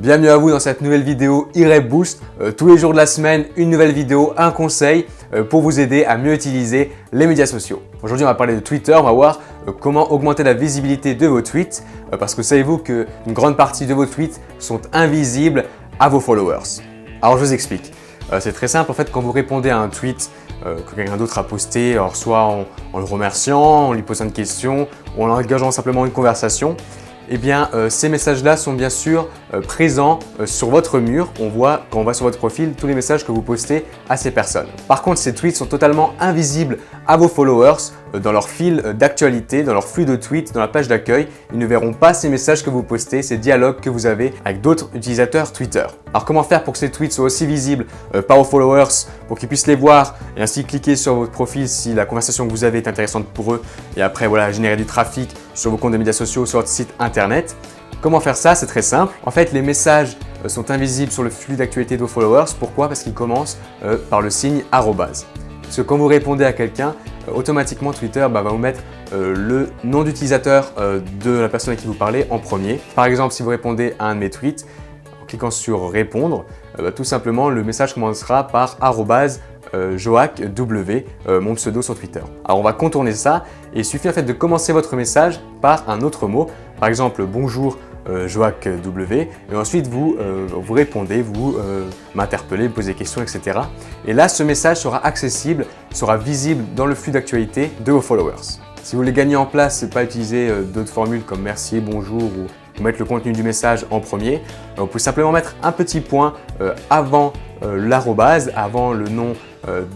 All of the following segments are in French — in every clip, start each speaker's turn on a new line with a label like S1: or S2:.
S1: Bienvenue à vous dans cette nouvelle vidéo eRep Boost. Tous les jours de la semaine, une nouvelle vidéo, un conseil pour vous aider à mieux utiliser les médias sociaux. Aujourd'hui, on va parler de Twitter, on va voir comment augmenter la visibilité de vos tweets parce que savez-vous qu'une grande partie de vos tweets sont invisibles à vos followers. Alors je vous explique. C'est très simple, en fait, quand vous répondez à un tweet que quelqu'un d'autre a posté, alors soit en le remerciant, en lui posant une question ou en engageant simplement une conversation, eh bien, ces messages-là sont bien sûr présents sur votre mur. On voit, quand on va sur votre profil, tous les messages que vous postez à ces personnes. Par contre, ces tweets sont totalement invisibles à vos followers dans leur fil d'actualité, dans leur flux de tweets, dans la page d'accueil. Ils ne verront pas ces messages que vous postez, ces dialogues que vous avez avec d'autres utilisateurs Twitter. Alors, comment faire pour que ces tweets soient aussi visibles par vos followers, pour qu'ils puissent les voir et ainsi cliquer sur votre profil si la conversation que vous avez est intéressante pour eux et après voilà, générer du trafic sur vos comptes de médias sociaux, sur votre site internet. Comment faire ça? C'est très simple. En fait, les messages sont invisibles sur le flux d'actualité de vos followers. Pourquoi? Parce qu'ils commencent par le signe arrobase. Parce que quand vous répondez à quelqu'un, automatiquement Twitter va vous mettre le nom d'utilisateur de la personne à qui vous parlez en premier. Par exemple, si vous répondez à un de mes tweets, en cliquant sur répondre, tout simplement le message commencera par arrobase JoacW, mon pseudo sur Twitter. Alors on va contourner ça et il suffit en fait de commencer votre message par un autre mot. Par exemple, bonjour JoacW, et ensuite vous répondez, vous m'interpellez, posez des questions, etc. Et là, ce message sera accessible, sera visible dans le flux d'actualité de vos followers. Si vous voulez gagner en place, c'est pas utiliser d'autres formules comme merci, bonjour ou mettre le contenu du message en premier. Vous pouvez simplement mettre un petit point avant l'arrobase, avant le nom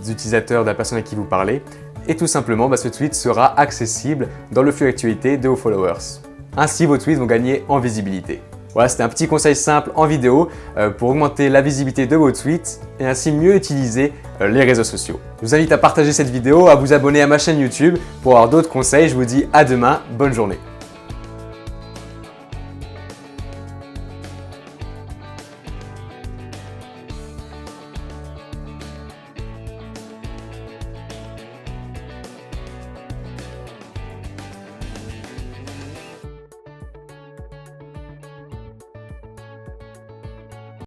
S1: d'utilisateur de la personne à qui vous parlez. Et tout simplement, ce tweet sera accessible dans le flux d'actualité de vos followers. Ainsi, vos tweets vont gagner en visibilité. Voilà, c'était un petit conseil simple en vidéo pour augmenter la visibilité de vos tweets et ainsi mieux utiliser les réseaux sociaux. Je vous invite à partager cette vidéo, à vous abonner à ma chaîne YouTube pour avoir d'autres conseils. Je vous dis à demain, bonne journée.